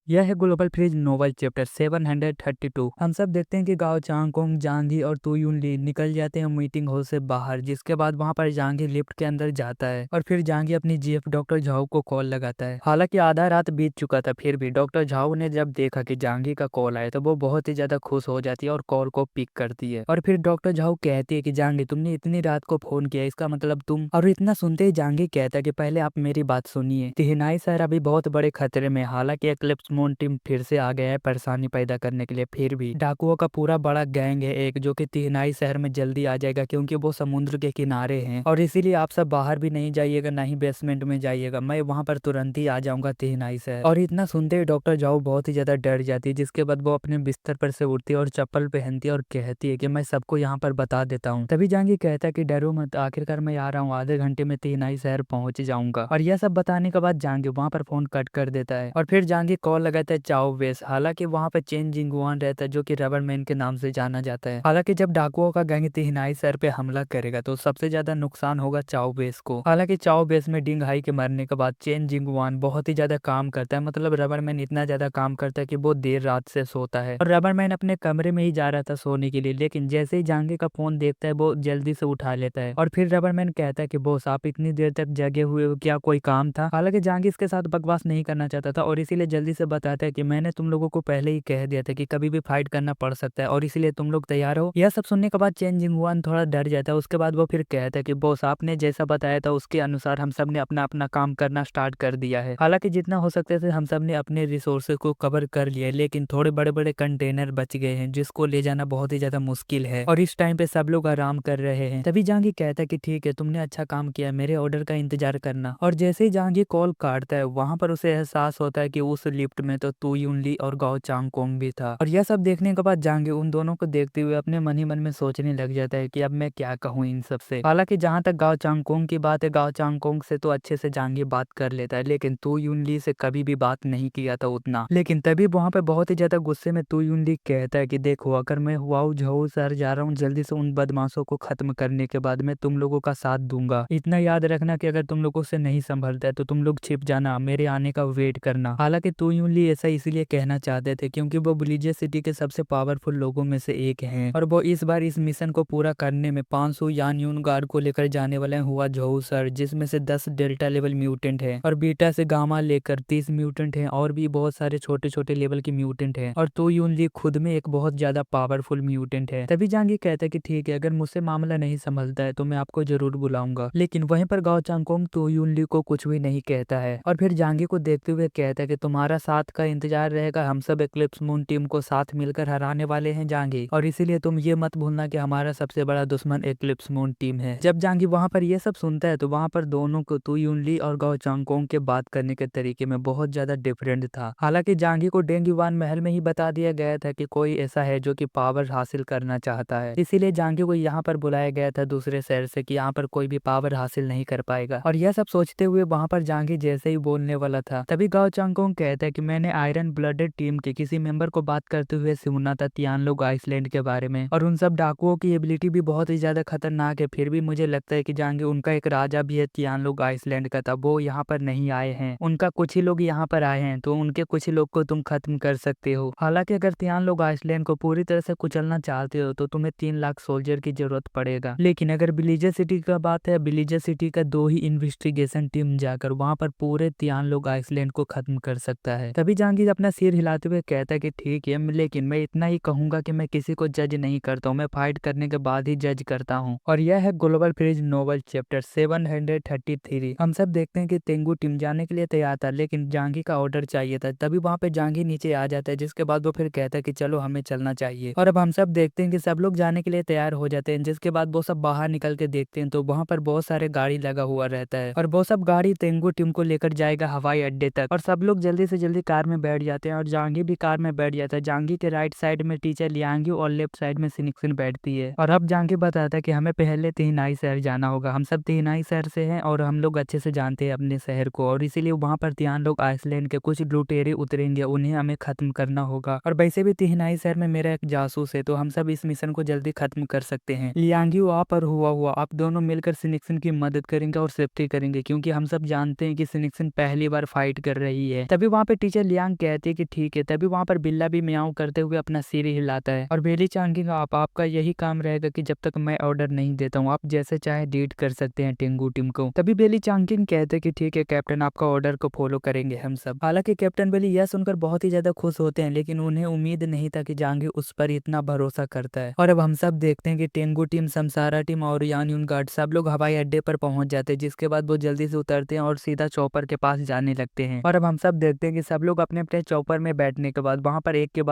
यह है global freeze novel chapter 732। हम सब देखते हैं कि गाओ चांगकोंग, जांगी और तु यून ली निकल जाते हैं मीटिंग हॉल से बाहर, जिसके बाद वहां पर जांगी लिफ्ट के अंदर जाता है और फिर जांगी अपनी जीएफ डॉक्टर झाओ को कॉल लगाता है। हालांकि आधा रात बीत चुका था, फिर भी डॉक्टर झाओ ने जब देखा कि जांगी का कॉल आया तो वो बहुत ही ज्यादा खुश हो जाती है और कॉल को पिक करती है। और फिर डॉक्टर झाओ कहती है कि जांगी, तुमने इतनी रात को फोन किया, इसका मतलब तुम। और इतना सुनते ही जांगी कहता है कि पहले आप मेरी बात सुनिए, तिहनाई शहर अभी बहुत बड़े खतरे में। हालांकि एक्लिप्स मून टीम फिर से आ गया है परेशानी पैदा करने के लिए, फिर भी डाकुओं का पूरा बड़ा गैंग है एक, जो कि तिहनाई शहर में जल्दी आ जाएगा क्योंकि वो समुद्र के किनारे हैं। और इसीलिए आप सब बाहर भी नहीं जाइएगा, ना ही बेसमेंट में जाइएगा, मैं वहां पर तुरंत ही आ जाऊंगा तिहनाई शहर। और इतना सुनते ही डॉक्टर जाओ बहुत ही ज्यादा डर जाती है, जिसके बाद वो अपने बिस्तर पर से उठती है और चप्पल पहनती है और कहती है कि मैं सबको यहाँ पर बता देता हूँ। तभी जांगी कहता है कि डरो मत, आखिरकार मैं आ रहा हूँ, आधे घंटे में तिहनाई शहर पहुंच जाऊंगा। और यह सब बताने के बाद जांगी वहां पर फोन कट कर देता है और फिर जांगी कॉल लगाता है चाओ वेस। हालांकि वहां पर चेन जिंगुआन रहता है, जो कि रबर मैन के नाम से जाना जाता है। हालांकि जब डाकुओं का गैंग तिहनाई शहर पे हमला करेगा तो सबसे ज्यादा नुकसान होगा चाओ बेस को। हालांकि चाओ बेस में डिंग हाई के मरने के बाद चेन जिंगुआन बहुत ही ज्यादा काम करता है, मतलब रबर मैन इतना ज्यादा काम करता है कि वो देर रात से सोता है। और रबर मैन अपने कमरे में ही जा रहा था सोने के लिए, लेकिन जैसे ही जांगी का फोन देखता है वो जल्दी से उठा लेता है। और फिर रबर मैन कहता है कि बॉस, आप इतनी देर तक जगे हुए हो, क्या कोई काम था? हालांकि जांगी इसके साथ बकवास नहीं करना चाहता था और इसीलिए जल्दी से बताता है कि मैंने तुम लोगों को पहले ही कह दिया था कि कभी भी फाइट करना पड़ सकता है और इसीलिए तुम लोग तैयार हो। यह सब सुनने के बाद चेन जिंगुआन थोड़ा डर जाता है। उसके बाद वो फिर कहता है कि बॉस, आपने जैसा बताया था उसके अनुसार हम सब ने अपना अपना काम करना स्टार्ट कर दिया है। हालांकि जितना हो सकता है हम सब ने अपने रिसोर्सेज को कवर कर लिया है, लेकिन थोड़े बड़े बड़े कंटेनर बच गए हैं जिसको ले जाना बहुत ही ज्यादा मुश्किल है और इस टाइम पे सब लोग आराम कर रहे हैं। तभी जांगी कहता है कि ठीक है, तुमने अच्छा काम किया, मेरे ऑर्डर का इंतजार करना। और जैसे ही जांगी कॉल काटता है वहां पर उसे एहसास होता है कि उस लिफ्ट में तो तु यून ली और गाओ चांगकोंग भी था। और यह सब देखने के बाद जांगी उन दोनों को देखते हुए अपने मन ही मन में सोचने लग जाता है कि अब मैं क्या कहूँ इन सब से। हालांकि जहां तक गाओ चांगकोंग की बात है, गाओ चांगकोंग से तो अच्छे से जांगी बात कर लेता है, लेकिन तु यून ली से कभी भी बात नहीं किया था उतना। लेकिन तभी वहां पे बहुत ही ज्यादा गुस्से में तु यून ली कहता है कि देखो, अगर मैं हुआऊ झाओ शहर जा रहा हूँ जल्दी से उन बदमाशों को खत्म करने के बाद मैं तुम लोगों का साथ दूंगा। इतना याद रखना कि अगर तुम लोगों से नहीं संभलता है तो तुम लोग छिप जाना, मेरे आने का वेट करना। हालांकि तु यून ली ऐसा इसलिए कहना चाहते थे क्योंकि वो बुलिजे सिटी के सबसे पावरफुल लोगों में से एक हैं और वो इस बार इस मिशन को पूरा करने में 500 यान यून गार्ड को लेकर जाने वाले हैं हुआ झाओ सर, जिसमें से 10 डेल्टा लेवल म्यूटेंट है और बीटा से गामा लेकर 30 म्यूटेंट है और भी बहुत सारे छोटे छोटे लेवल के म्यूटेंट है। और तु यून ली खुद में एक बहुत ज्यादा पावरफुल म्यूटेंट है। तभी जांगी कहता है कि ठीक है, अगर मुझसे मामला नहीं संभलता है तो मैं आपको जरूर बुलाऊंगा। लेकिन वहीं पर गाओ चांगकोंग तु यून ली को कुछ भी नहीं कहता है और फिर जांगी को देखते हुए कहता है कि तुम्हारा साथ का इंतजार रहेगा, हम सब एक्लिप्स मून टीम को साथ मिलकर हराने वाले हैं जांगी, और इसीलिए तुम ये मत भूलना कि हमारा सबसे बड़ा दुश्मन एक्लिप्स मून टीम है। जब जांगी वहां पर ये सब सुनता है तो वहां पर दोनों को तु यून ली और गाओ चांगकोंग के बात करने के तरीके में बहुत ज्यादा डिफरेंट था। हालांकि जांगी को डेंग युआन महल में ही बता दिया गया था कि कोई ऐसा है जो कि पावर हासिल करना चाहता है, इसीलिए जांगी को यहाँ पर बुलाया गया था दूसरे शहर से कि यहाँ पर कोई भी पावर हासिल नहीं कर पाएगा। और यह सब सोचते हुए वहां पर जांगी जैसे ही बोलने वाला था तभी गाओ चांगकोंग कहता है कि मैंने आयरन ब्लडेड टीम के किसी मेंबर को बात करते हुए सुना था तियानलोग आइसलैंड के बारे में, और उन सब डाकुओं की एबिलिटी भी बहुत ही ज्यादा खतरनाक है। फिर भी मुझे लगता है कि जांगी उनका एक राजा भी है तियानलोग आइसलैंड का था, वो यहाँ पर नहीं आए हैं, उनका कुछ ही लोग यहाँ पर आए हैं, तो उनके कुछ ही लोग को तुम खत्म कर सकते हो। हालांकि अगर तियानलोग आइसलैंड को पूरी तरह से कुचलना चाहते हो तो तुम्हें 3 लाख सोल्जर की जरूरत पड़ेगा। लेकिन अगर विलेजर सिटी का बात है, विलेजर सिटी का 2 ही इन्वेस्टिगेशन टीम जाकर वहां पर पूरे तियानलोग आइसलैंड को खत्म कर सकता है। तभी जांगी अपना सिर हिलाते हुए कहता है कि ठीक है, लेकिन मैं इतना ही कहूंगा कि मैं किसी को जज नहीं करता हूँ, मैं फाइट करने के बाद ही जज करता हूँ। और यह है ग्लोबल फ्रीज नोवेल चैप्टर 733। हम सब देखते हैं कि तेंगू टीम जाने के लिए तैयार था, लेकिन जांगी का ऑर्डर चाहिए था। तभी वहां पे जांगी नीचे आ जाता है, जिसके बाद वो फिर कहता है कि चलो हमें चलना चाहिए। और अब हम सब देखते हैं कि सब लोग जाने के लिए तैयार हो जाते हैं, जिसके बाद वो सब बाहर निकल के देखते हैं तो वहां पर बहुत सारे गाड़ी लगा हुआ रहता है और वो सब गाड़ी तेंगू टीम को लेकर जाएगा हवाई अड्डे तक। और सब लोग जल्दी से जल्दी कार में बैठ जाते हैं और जांगी भी कार में बैठ जाता है। जांगी के राइट साइड में टीचर लियांगी और लेफ्ट साइड में सिनिक्सिन बैठती है। और अब जांगी बताता है कि हमें पहले तिहनाई शहर जाना होगा, हम सब तिहनाई शहर से हैं और हम लोग अच्छे से जानते हैं अपने शहर को, और इसीलिए वहां पर तियानलोग आइसलैंड के कुछ लुटेरे उतरेंगे, उन्हें हमें खत्म करना होगा। और वैसे भी तिहनाई शहर में मेरा एक जासूस है, तो हम सब इस मिशन को जल्दी खत्म कर सकते हैं। लियांगी आप और हुआ आप दोनों मिलकर सिनिक्सिन की मदद करेंगे और सेफ्टी करेंगे, क्योंकि हम सब जानते हैं कि सिनिक्सिन पहली बार फाइट कर रही है। तभी वहां पे टीचर टीचर लियांग कहती है कि ठीक है। तभी वहाँ पर बिल्ला भी म्याऊं करते हुए अपना सिर हिलाता है और बेली चांगिंग आपका यही काम रहेगा कि जब तक मैं ऑर्डर नहीं देता हूँ आप जैसे चाहे डीट कर सकते हैं टेंगू टीम को। तभी बेली चांगिंग कहते हैं कि ठीक है कैप्टन, आपका ऑर्डर को फॉलो करेंगे हम सब। हालांकि कैप्टन बेली यह सुनकर बहुत ही ज्यादा खुश होते हैं, लेकिन उन्हें उम्मीद नहीं था कि जांगी उस पर इतना भरोसा करता है। और अब हम सब देखते हैं कि टेंगू टीम, समसारा टीम और यान यून गार्ड सब लोग हवाई अड्डे पर पहुंच जाते हैं, जिसके बाद वो जल्दी से उतरते हैं और सीधा चॉपर के पास जाने लगते हैं। और अब हम सब देखते हैं कि सब लोग अपने अपने चॉपर में बैठने के बाद वहां पर एक के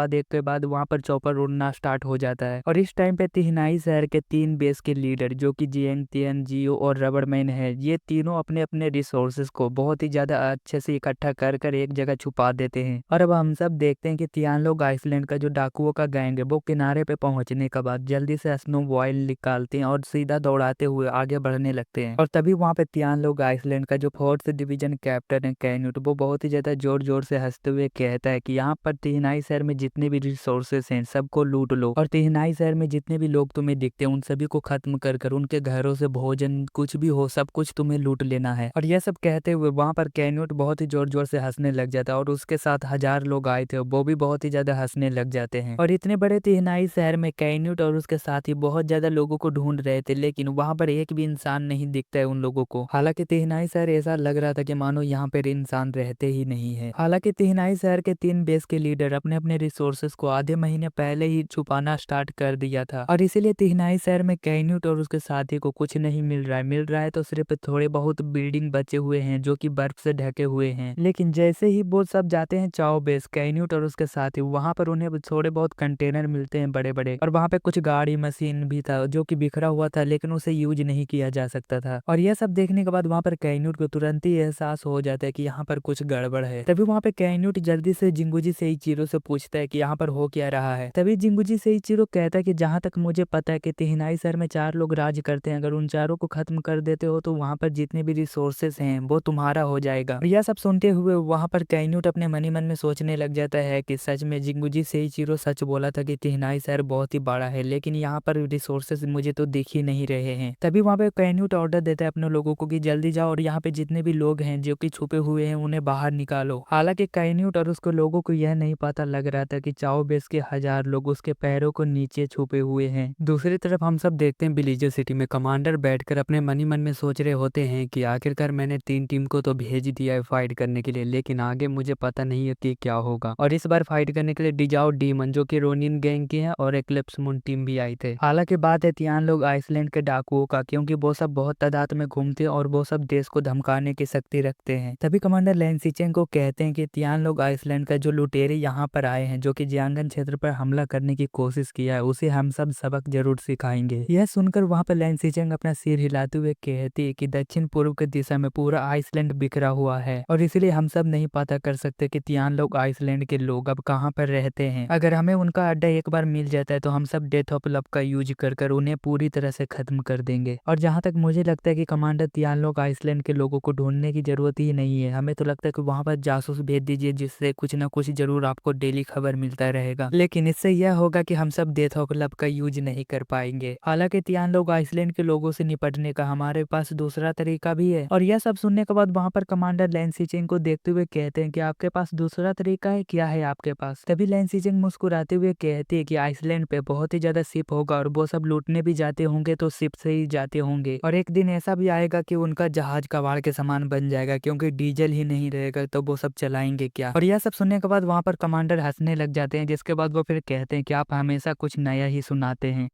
बाद वहां पर चॉपर उड़ना स्टार्ट हो जाता है। और इस टाइम पे तिहनाई शहर के 3 बेस के लीडर जो कि जियांग, तियन, जियो और रबरमैन है, ये तीनों अपने अपने रिसोर्सेज को बहुत ही ज्यादा अच्छे से इकट्ठा कर कर एक जगह छुपा देते हैं। और अब हम सब देखते हैं कि तियानलोग आइसलैंड का जो डाकुओं का गैंग है वो किनारे पे पहुंचने के बाद जल्दी से स्नो बॉयल निकालते हैं और सीधा दौड़ाते हुए आगे बढ़ने लगते हैं। और तभी वहां पे तियानलोग आइसलैंड का जो 4th डिवीजन कैप्टन है कैन्यूट, वो बहुत ही ज्यादा जोर जोर से हंसते हुए कहता है कि यहाँ पर तिहनाई शहर में जितने भी रिसोर्सेस हैं सबको लूट लो, और तिहनाई शहर में जितने भी लोग तुम्हें दिखते हैं उन सभी को खत्म कर कर उनके घरों से भोजन कुछ भी हो सब कुछ तुम्हें लूट लेना है। और यह सब कहते हुए वहां पर कैन्यूट बहुत ही जोर जोर से हंसने लग जाता है और उसके साथ 1000 लोग आए थे वो भी बहुत ही ज्यादा हंसने लग जाते हैं। और इतने बड़े तिहनाई शहर में कैन्यूट और उसके साथ ही बहुत ज्यादा लोगों को ढूंढ रहे थे, लेकिन वहां पर एक भी इंसान नहीं दिखता है उन लोगों को। हालांकि तिहनाई शहर ऐसा लग रहा था कि मानो यहाँ पर इंसान रहते ही नहीं है। हालांकि तिहनाई शहर के 3 बेस के लीडर अपने अपने रिसोर्सेज को आधे महीने पहले ही छुपाना स्टार्ट कर दिया था, और इसीलिए तिहनाई शहर में कैन्यूट और उसके साथी को कुछ नहीं मिल रहा है तो सिर्फ थोड़े बहुत बिल्डिंग बचे हुए हैं जो कि बर्फ से ढके हुए हैं। लेकिन जैसे ही वो सब जाते हैं चाओ बेस, कैन्यूट और उसके साथी, वहां पर उन्हें थोड़े बहुत कंटेनर मिलते हैं बड़े बड़े, और वहां पे कुछ गाड़ी मशीन भी था जो कि बिखरा हुआ था लेकिन उसे यूज नहीं किया जा सकता था। और यह सब देखने के बाद वहां पर कैन्यूट को तुरंत ही एहसास हो जाता है कि यहाँ पर कुछ गड़बड़ है। तभी वहां पे कैन्यूट जल्दी से जिंगुजी सेइचिरो से पूछता है कि यहाँ पर हो क्या रहा है। तभी जिंगुजी सेइचिरो कहता है कि जहां तक मुझे पता है कि तिहनाई शहर में 4 लोग राज करते हैं, अगर उन चारों को खत्म कर देते हो तो वहां पर जितने भी रिसोर्सेस हैं वो तुम्हारा हो जाएगा। यह सब सुनते हुए वहां पर कैन्यूट अपने मन ही मन में सोचने लग जाता है कि सच में जिंगुजी सेइचिरो सच बोला था कि तिहनाई शहर बहुत ही बड़ा है, लेकिन यहाँ पर रिसोर्सेस मुझे तो दिख ही नहीं रहे हैं। तभी वहां पे कैन्यूट ऑर्डर देता है अपने लोगों को कि जल्दी जाओ और यहाँ पे जितने भी लोग हैं जो कि छुपे हुए हैं उन्हें बाहर निकालो। हालांकि कैन्यूट और उसके लोगों को यह नहीं पता लग रहा था कि चाओ बेस के 1000 लोग उसके पैरों को नीचे छुपे हुए हैं। दूसरी तरफ हम सब देखते हैं विलेजर सिटी में कमांडर बैठकर अपने मन ही मन में सोच रहे होते हैं कि आखिरकार मैंने 3 टीम को तो भेज दिया है फाइट करने के लिए, लेकिन आगे मुझे पता नहीं है कि क्या होगा। और इस बार फाइट करने के लिए डिजाओ डीमन जो कि रोनिन गैंग की है और एक्लिप्स मून टीम भी आई थे। हालांकि बात है तियान लोग आइसलैंड के डाकुओं का, क्योंकि वो सब बहुत तादाद में घूमते हैं और वो सब देश को धमकाने की शक्ति रखते हैं। तभी कमांडर लैंसीचेंग को कहते हैं कि तियान लोग आइसलैंड का जो लुटेरे यहाँ पर आए हैं जो कि जियांगन क्षेत्र पर हमला करने की कोशिश किया है उसे हम सब सबक जरूर सिखाएंगे। यह सुनकर वहां पर लैंसीचेंग अपना सिर हिलाते हुए कहती है कि दक्षिण पूर्व की दिशा में पूरा आइसलैंड बिखरा हुआ है और इसलिए हम सब नहीं पता कर सकते कि तियान लोग आइसलैंड के लोग अब कहाँ पर रहते हैं। अगर हमें उनका अड्डा एक बार मिल जाता है तो हम सब डेथ ऑफ लव का यूज कर कर उन्हें पूरी तरह से खत्म कर देंगे। और जहां तक मुझे लगता है कि कमांडर तियान लोग आइसलैंड के लोगों को ढूंढने की जरूरत ही नहीं है, हमें तो लगता है कि वहां पर जासूस भेज दीजिए जिससे कुछ ना कुछ जरूर आपको डेली खबर मिलता रहेगा, लेकिन इससे यह होगा कि हम सब डेथ ऑफ लव का यूज नहीं कर पाएंगे। हालांकि तियान लोग आइसलैंड के लोगों से निपटने का हमारे पास दूसरा तरीका भी है। और यह सब सुनने के बाद वहां पर कमांडर लैंसीचेंग को देखते हुए कहते हैं कि आपके पास दूसरा तरीका है, क्या है आपके पास। तभी लैंसीचेंग मुस्कुराते हुए कहती है कि आइसलैंड पे बहुत ही ज्यादा शिप होगा और वो सब लूटने भी जाते होंगे तो शिप से ही जाते होंगे, और एक दिन ऐसा भी आएगा कि उनका जहाज कबाड़ के समान बन जाएगा क्योंकि डीजल ही नहीं रहेगा तो वो सब चलाएंगे क्या। और यह सब सुनने के बाद वहां पर कमांडर हंसने लग जाते हैं, जिसके बाद वो फिर कहते हैं कि आप हमेशा कुछ नया ही सुनाते हैं।